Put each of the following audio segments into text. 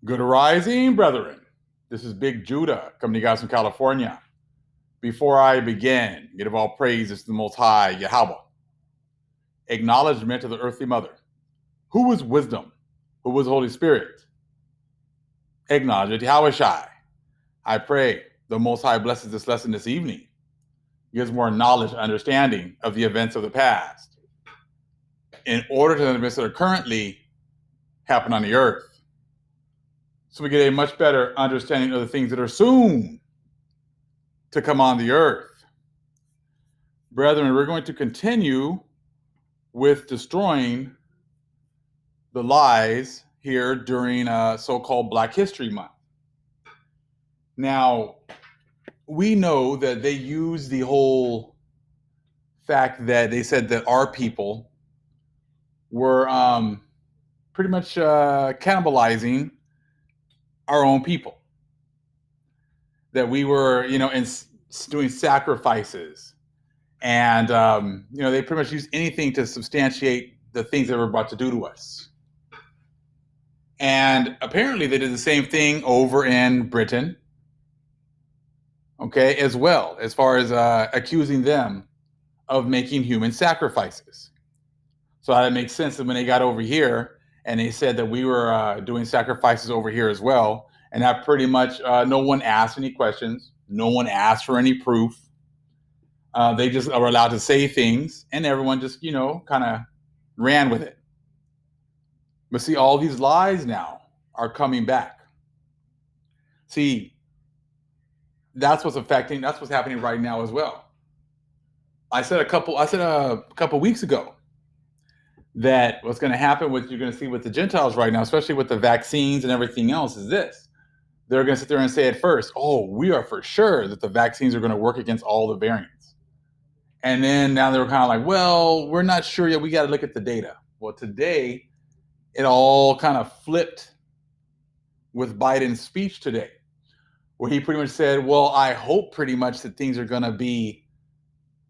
Good rising, brethren. This is Big Judah coming to you guys from California. Before I begin, give all praises to the Most High, Yahweh. Acknowledgement to the earthly mother. Who is wisdom? Who is Holy Spirit? Acknowledge it, Yahweh Shai. I pray the Most High blesses this lesson this evening, gives more knowledge and understanding of the events of the past, in order to the events that are currently happening on the earth, so we get a much better understanding of the things that are soon to come on the earth. Brethren, we're going to continue with destroying the lies here during so-called Black History Month. Now, we know that they use the whole fact that they said that our people were pretty much cannibalizing our own people. That we were, doing sacrifices. And, they pretty much use anything to substantiate the things that were about to do to us. And apparently they did the same thing over in Britain, okay, as well, as far as accusing them of making human sacrifices. So that makes sense that when they got over here and they said that we were doing sacrifices over here as well, and that pretty much no one asked any questions, no one asked for any proof. They just were allowed to say things, and everyone just, kind of ran with it. But see, all these lies now are coming back. See, that's what's happening right now as well. I said a couple weeks ago that what's going to happen with you're going to see with the Gentiles right now, especially with the vaccines and everything else, is this. They're going to sit there and say at first, oh, we are for sure that the vaccines are going to work against all the variants. And then now they're kind of like, well, we're not sure yet. We got to look at the data. Well, today, it all kind of flipped with Biden's speech today, where he pretty much said, well, I hope pretty much that things are going to be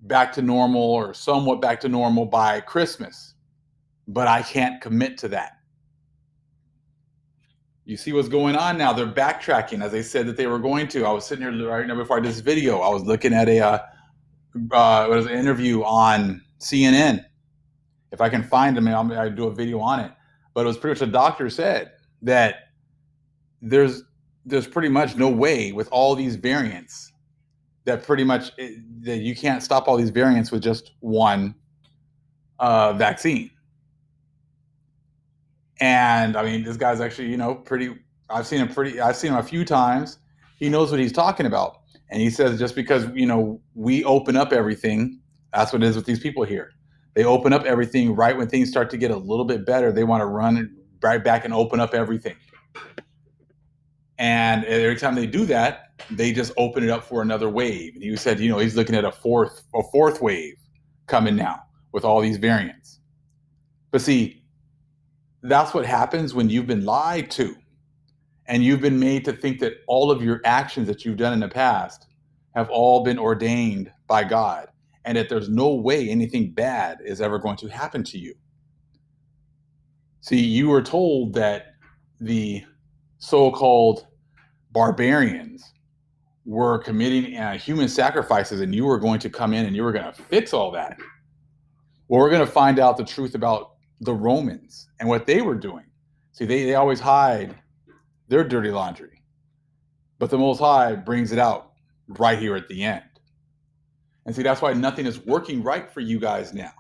back to normal or somewhat back to normal by Christmas, but I can't commit to that. You see what's going on now. They're backtracking, as they said that they were going to. I was sitting here right now before I did this video. I was looking at an interview on CNN. If I can find them, I'll do a video on it. But it was pretty much a doctor said that there's pretty much no way with all these variants that that you can't stop all these variants with just one vaccine. And I mean, this guy's actually, I've seen him a few times. He knows what he's talking about. And he says just because, we open up everything, that's what it is with these people here. They open up everything right when things start to get a little bit better. They want to run right back and open up everything. And every time they do that, they just open it up for another wave. And he said, he's looking at a fourth wave coming now with all these variants. But see, that's what happens when you've been lied to and you've been made to think that all of your actions that you've done in the past have all been ordained by God and that there's no way anything bad is ever going to happen to you. See, you were told that the so-called barbarians were committing human sacrifices and you were going to come in and you were going to fix all that. Well, we're going to find out the truth about the Romans and what they were doing. See, they always hide their dirty laundry, but the Most High brings it out right here at the end. And see, that's why nothing is working right for you guys now,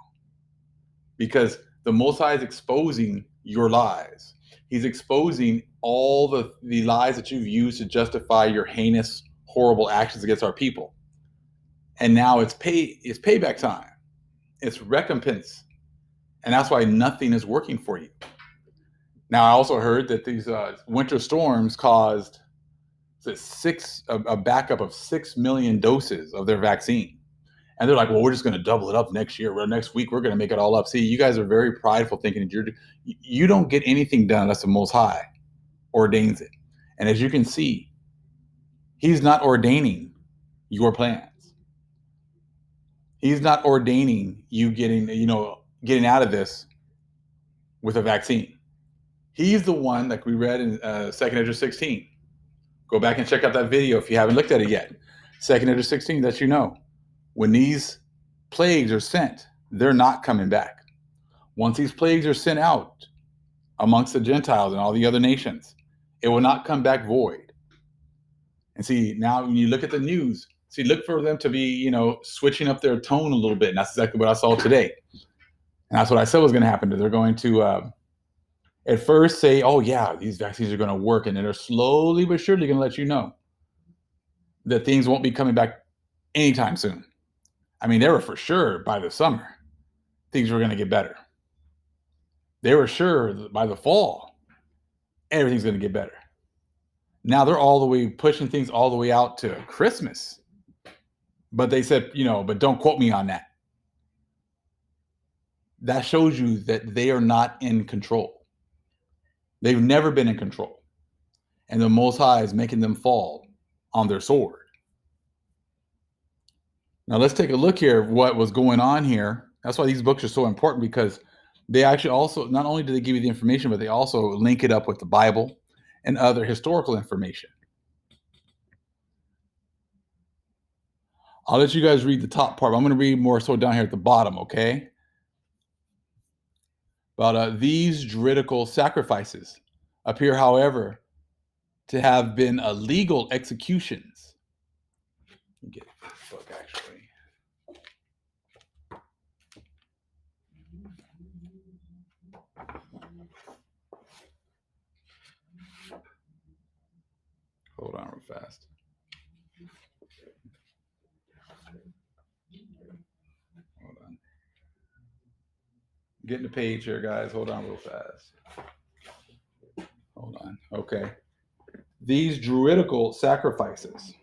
because the Most High is exposing your lies. He's exposing all the lies that you've used to justify your heinous, horrible actions against our people. And now it's payback time. It's recompense. And that's why nothing is working for you. Now, I also heard that these winter storms caused a backup of 6 million doses of their vaccine. And they're like, well, we're just going to double it up next year. Well, next week, we're going to make it all up. See, you guys are very prideful thinking you don't get anything done unless the Most High ordains it. And as you can see, he's not ordaining your plans. He's not ordaining you getting out of this with a vaccine. He's the one, like we read in 2nd Ezra 16. Go back and check out that video if you haven't looked at it yet. 2nd Ezra 16 lets you know when these plagues are sent, they're not coming back. Once these plagues are sent out amongst the Gentiles and all the other nations, it will not come back void. And see, now when you look at the news, look for them to be, switching up their tone a little bit. And that's exactly what I saw today. And that's what I said was going to happen. They're going to at first say, oh, yeah, these vaccines are going to work. And then they're slowly but surely going to let you know that things won't be coming back anytime soon. I mean, they were for sure by the summer, things were going to get better. They were sure that by the fall, everything's going to get better. Now they're all the way pushing things all the way out to Christmas. But they said, but don't quote me on that. That shows you that they are not in control. They've never been in control. And the Most High is making them fall on their sword. Now let's take a look here at what was going on here. That's why these books are so important, because they actually also, not only do they give you the information, but they also link it up with the Bible and other historical information. I'll let you guys read the top part. I'm going to read more so down here at the bottom, okay? But these Druidical sacrifices appear, however, to have been illegal executions. Let me get this book, actually. Hold on real fast. Hold on. Getting the page here, guys. Hold on real fast. Hold on. Okay. These Druidical sacrifices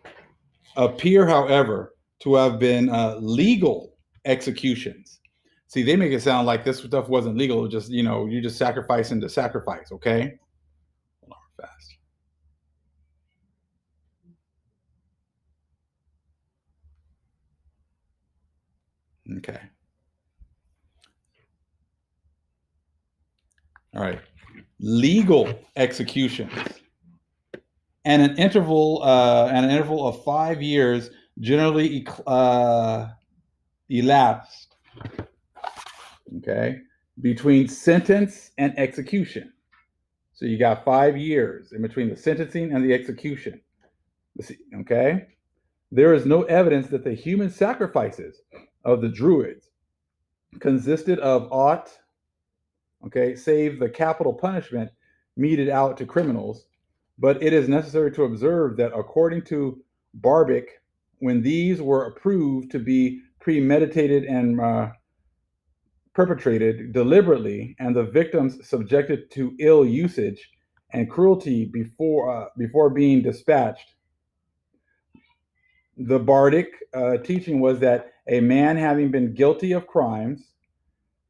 appear, however, to have been legal executions. See, they make it sound like this stuff wasn't legal. It was just, you're just sacrificing to sacrifice, okay? Hold on fast. Okay. All right. Legal executions. And an interval of 5 years generally elapsed, okay, between sentence and execution. So you got 5 years in between the sentencing and the execution. Okay? There is no evidence that the human sacrifices of the Druids consisted of aught, okay, save the capital punishment meted out to criminals. But it is necessary to observe that according to Barbic, when these were approved to be premeditated and perpetrated deliberately, and the victims subjected to ill usage and cruelty before being dispatched, the Bardic teaching was that a man having been guilty of crimes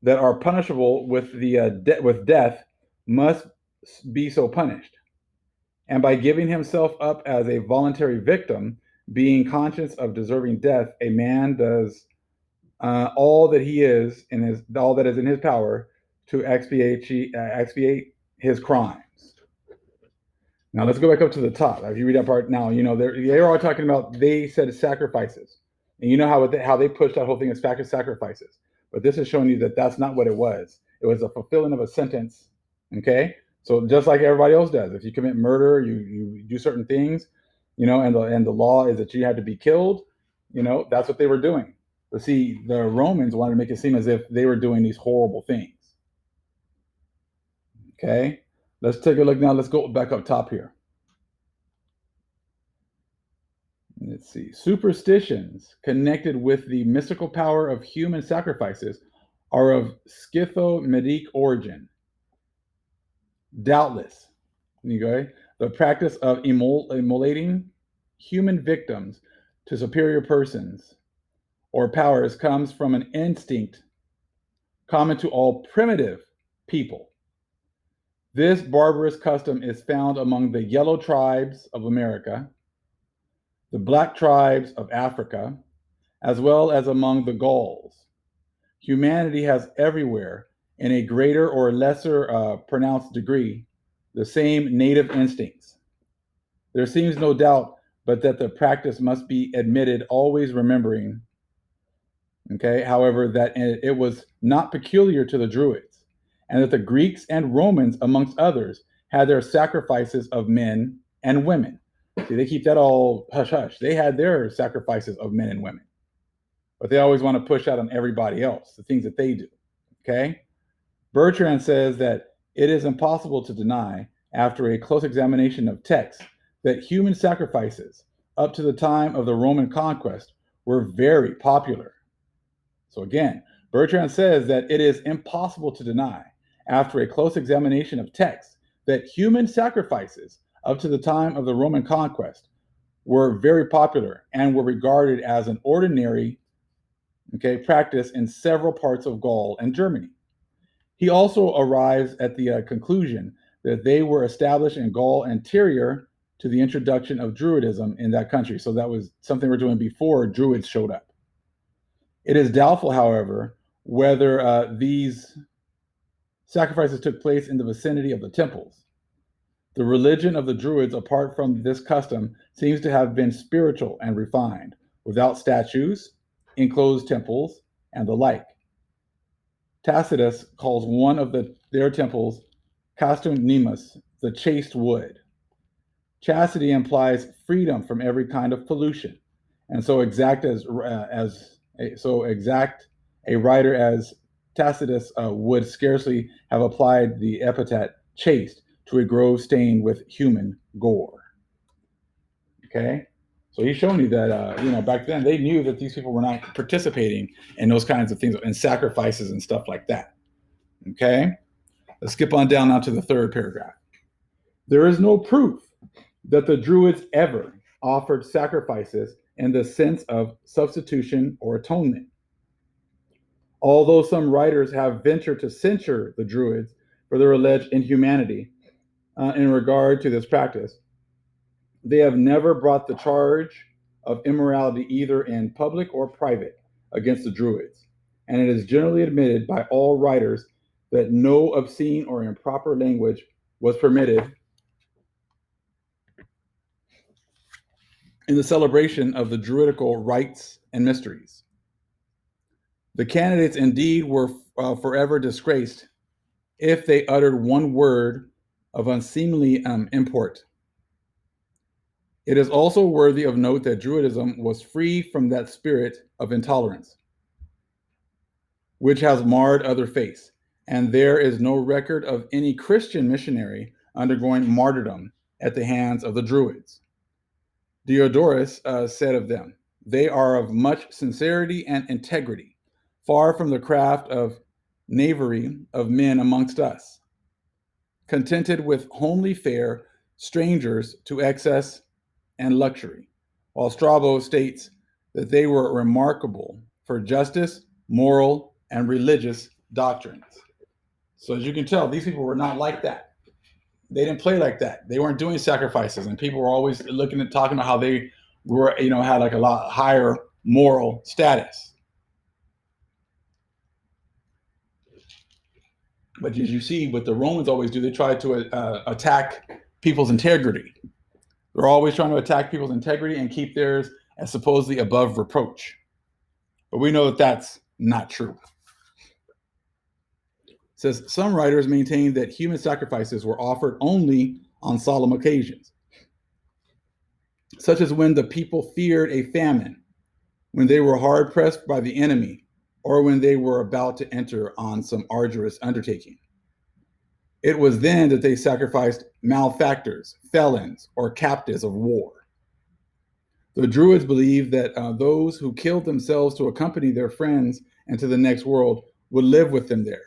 that are punishable with with death must be so punished. And by giving himself up as a voluntary victim, being conscious of deserving death, a man does all that is in his power to expiate his crimes. Now let's go back up to the top. If you read that part now, they're all talking about, they said sacrifices, and you know how they pushed that whole thing as sacrifices. But this is showing you that that's not what it was. It was a fulfilling of a sentence. Okay. So just like everybody else does, if you commit murder, you do certain things, and the law is that you had to be killed, that's what they were doing. But see, the Romans wanted to make it seem as if they were doing these horrible things. Okay, let's take a look now. Let's go back up top here. Let's see. Superstitions connected with the mystical power of human sacrifices are of Scytho-Medic origin. Doubtless, okay, the practice of immolating human victims to superior persons or powers comes from an instinct common to all primitive people. This barbarous custom is found among the yellow tribes of America, the black tribes of Africa, as well as among the Gauls. Humanity has everywhere, in a greater or lesser pronounced degree, the same native instincts. There seems no doubt but that the practice must be admitted, always remembering, okay, however, that it was not peculiar to the Druids, and that the Greeks and Romans, amongst others, had their sacrifices of men and women. See, they keep that all hush hush. They had their sacrifices of men and women, but they always want to push out on everybody else, the things that they do, okay? Bertrand says that it is impossible to deny, after a close examination of texts, that human sacrifices up to the time of the Roman conquest were very popular. So again, Bertrand says that it is impossible to deny, after a close examination of texts, that human sacrifices up to the time of the Roman conquest were very popular and were regarded as an ordinary, okay, practice in several parts of Gaul and Germany. He also arrives at the conclusion that they were established in Gaul anterior to the introduction of Druidism in that country. So that was something we're doing before Druids showed up. It is doubtful, however, whether these sacrifices took place in the vicinity of the temples. The religion of the Druids, apart from this custom, seems to have been spiritual and refined, without statues, enclosed temples, and the like. Tacitus calls one of their temples castum nimus, the chaste wood. Chastity implies freedom from every kind of pollution, and so exact a writer as Tacitus would scarcely have applied the epithet chaste to a grove stained with human gore. Okay, so he's showing you that back then they knew that these people were not participating in those kinds of things and sacrifices and stuff like that. Okay, let's skip on down now to the third paragraph. There is no proof that the Druids ever offered sacrifices in the sense of substitution or atonement. Although some writers have ventured to censure the Druids for their alleged inhumanity in regard to this practice, they have never brought the charge of immorality either in public or private against the Druids, and it is generally admitted by all writers that no obscene or improper language was permitted in the celebration of the Druidical rites and mysteries. The candidates indeed were forever disgraced if they uttered one word of unseemly import. It is also worthy of note that Druidism was free from that spirit of intolerance, which has marred other faiths, and there is no record of any Christian missionary undergoing martyrdom at the hands of the Druids. Diodorus said of them, "They are of much sincerity and integrity, far from the craft of knavery of men amongst us, contented with homely fare, strangers to excess and luxury," while Strabo states that they were remarkable for justice, moral, and religious doctrines. So as you can tell, these people were not like that. They didn't play like that. They weren't doing sacrifices, and people were always looking at talking about how they were, had like a lot higher moral status. But as you see, what the Romans always do, they try to attack people's integrity. They're always trying to attack people's integrity and keep theirs as supposedly above reproach. But we know that that's not true. It says, some writers maintain that human sacrifices were offered only on solemn occasions, such as when the people feared a famine, when they were hard pressed by the enemy, or when they were about to enter on some arduous undertaking. It was then that they sacrificed malefactors, felons, or captives of war. The Druids believed that those who killed themselves to accompany their friends into the next world would live with them there,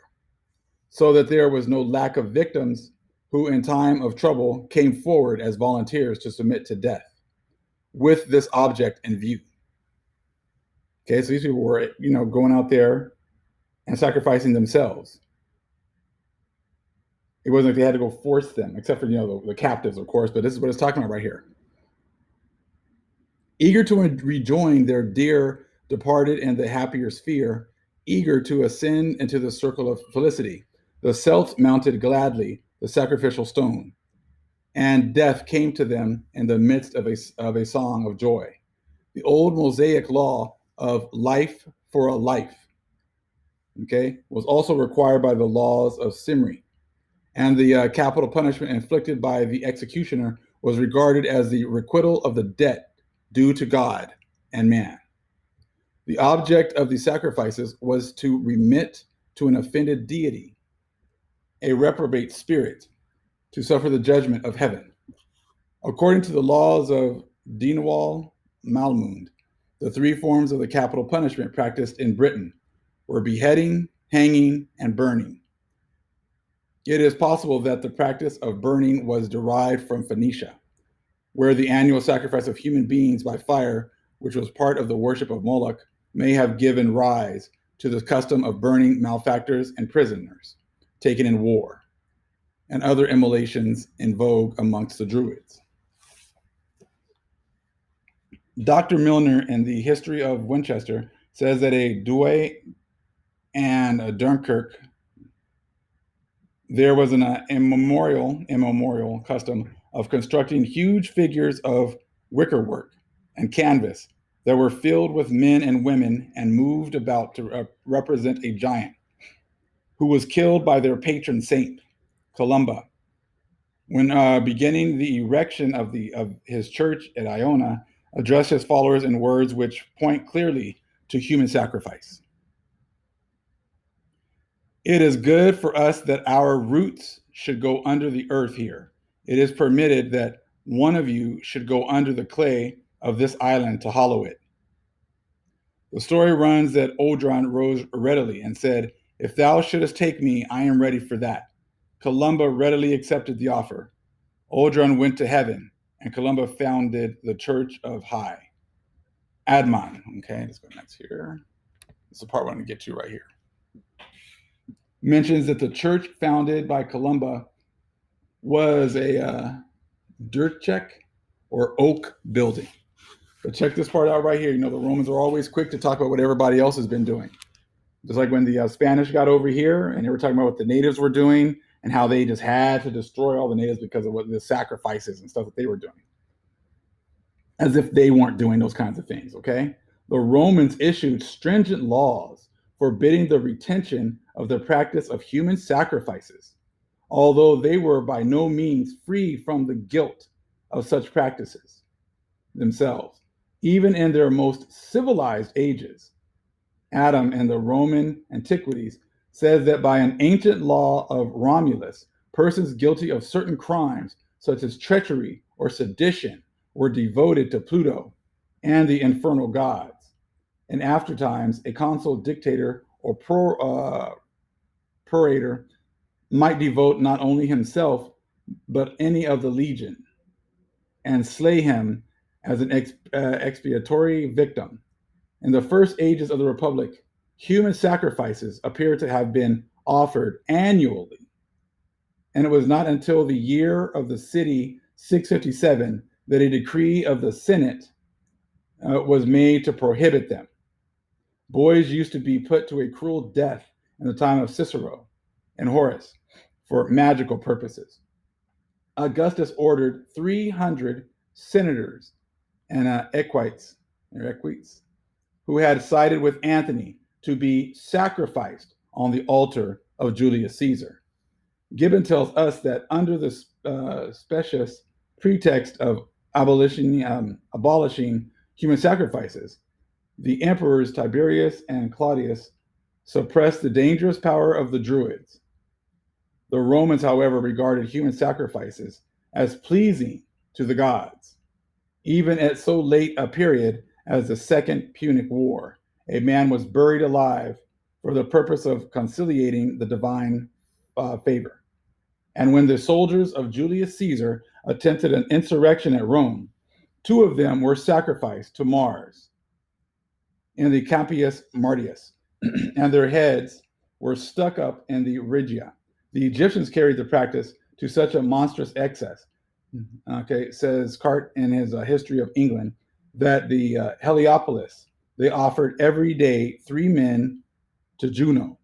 so that there was no lack of victims who in time of trouble came forward as volunteers to submit to death, with this object in view. Okay, so these people were, going out there and sacrificing themselves. It wasn't like they had to go force them, except for, the captives, of course, but this is what it's talking about right here. Eager to rejoin their dear departed in the happier sphere, eager to ascend into the circle of felicity, the Celts mounted gladly the sacrificial stone, and death came to them in the midst of a song of joy. The old Mosaic law of life for a life, okay, was also required by the laws of Simri, and the capital punishment inflicted by the executioner was regarded as the requital of the debt due to God and man. The object of the sacrifices was to remit to an offended deity, a reprobate spirit, to suffer the judgment of heaven. According to the laws of Dinawal Malmund, the three forms of the capital punishment practiced in Britain were beheading, hanging, and burning. It is possible that the practice of burning was derived from Phoenicia, where the annual sacrifice of human beings by fire, which was part of the worship of Moloch, may have given rise to the custom of burning malefactors and prisoners taken in war, and other immolations in vogue amongst the Druids. Dr. Milner in the History of Winchester says that a Douay and a Dunkirk, there was an immemorial custom of constructing huge figures of wickerwork and canvas that were filled with men and women and moved about to represent a giant who was killed by their patron saint, Columba. When beginning the erection of his church at Iona, addressed his followers in words which point clearly to human sacrifice. It is good for us that our roots should go under the earth here. It is permitted that one of you should go under the clay of this island to hollow it. The story runs that Odron rose readily and said, "If thou shouldest take me, I am ready for that." Columba readily accepted the offer. Odron went to heaven, and Columba founded the Church of High Admon. Okay, let's go next here. This is the part I want to get to right here. Mentions that the church founded by Columba was a dirt check or oak building. But check this part out right here. You know, the Romans are always quick to talk about what everybody else has been doing. Just like when the Spanish got over here and they were talking about what the natives were doing and how they just had to destroy all the natives because of what the sacrifices and stuff that they were doing. As if they weren't doing those kinds of things, okay? The Romans issued stringent laws forbidding the retention of the practice of human sacrifices, although they were by no means free from the guilt of such practices themselves. Even in their most civilized ages, Adam in the Roman Antiquities says that by an ancient law of Romulus, persons guilty of certain crimes, such as treachery or sedition, were devoted to Pluto and the infernal gods. In after times, a consul, dictator, or prorator might devote not only himself, but any of the legion, and slay him as an expiatory victim. In the first ages of the Republic, human sacrifices appear to have been offered annually. And it was not until the year of the city 657 that a decree of the Senate was made to prohibit them. Boys used to be put to a cruel death in the time of Cicero and Horace for magical purposes. Augustus ordered 300 senators and equites who had sided with Antony to be sacrificed on the altar of Julius Caesar. Gibbon tells us that under the specious pretext of abolishing human sacrifices, the emperors Tiberius and Claudius suppressed the dangerous power of the Druids. The Romans, however, regarded human sacrifices as pleasing to the gods. Even at so late a period as the Second Punic War, a man was buried alive for the purpose of conciliating the divine favor. And when the soldiers of Julius Caesar attempted an insurrection at Rome, 2 of them were sacrificed to Mars in the Campus Martius, and their heads were stuck up in the Regia. The Egyptians carried the practice to such a monstrous excess, okay, says Cart in his History of England, that the Heliopolis, they offered every day 3 men to Juno,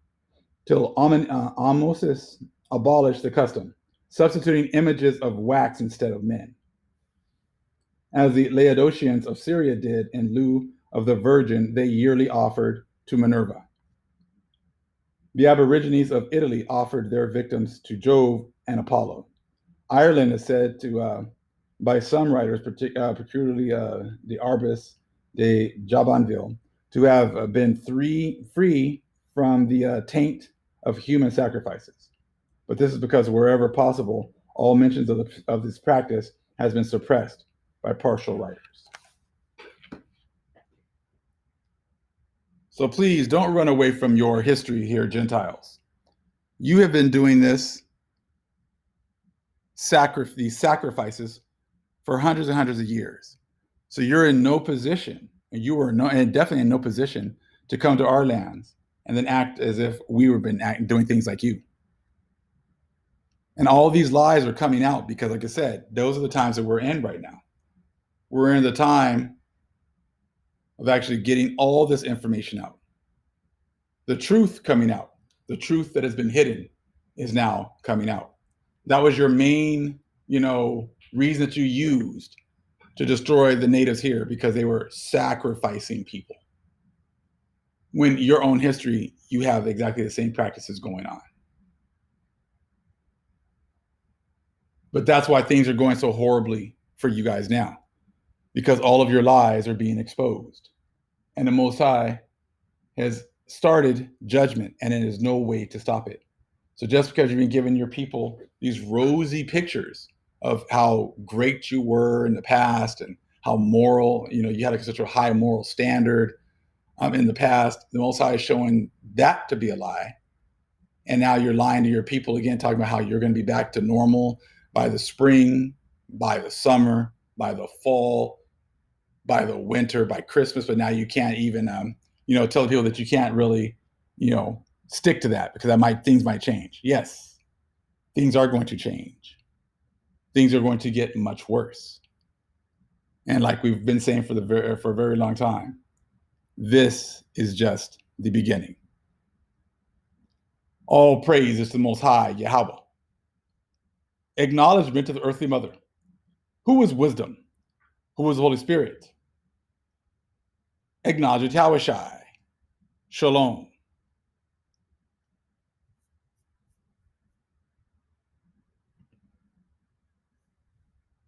till Ahmosis abolished the custom. substituting images of wax instead of men, as the Laodiceans of Syria did in lieu of the virgin they yearly offered to Minerva. The Aborigines of Italy offered their victims to Jove and Apollo. Ireland is said to, by some writers, particularly the Arbus de Jabanville, to have been free from the taint of human sacrifices. But this is because wherever possible, all mentions of this practice has been suppressed by partial writers. So please don't run away from your history here, Gentiles. You have been doing these sacrifices for hundreds and hundreds of years. So you're in no position, and definitely in no position to come to our lands and then act as if we were doing things like you. And all these lies are coming out because, like I said, those are the times that we're in right now. We're in the time of actually getting all this information out. The truth coming out, the truth that has been hidden is now coming out. That was your main, reason that you used to destroy the natives here, because they were sacrificing people. When your own history, you have exactly the same practices going on. But that's why things are going so horribly for you guys now, because all of your lies are being exposed. And the Most High has started judgment, and there is no way to stop it. So just because you've been giving your people these rosy pictures of how great you were in the past and how moral, you had such a high moral standard in the past, the Most High is showing that to be a lie. And now you're lying to your people again, talking about how you're going to be back to normal by the spring, by the summer, by the fall, by the winter, by Christmas. But now you can't even, tell people that you can't really, stick to that, because things might change. Yes, things are going to change. Things are going to get much worse. And like we've been saying for a very long time, this is just the beginning. All praise is to the Most High, Yahweh. Acknowledgement to the earthly mother. Who is wisdom? Who is the Holy Spirit? Acknowledge Yahweh Shai. Shalom.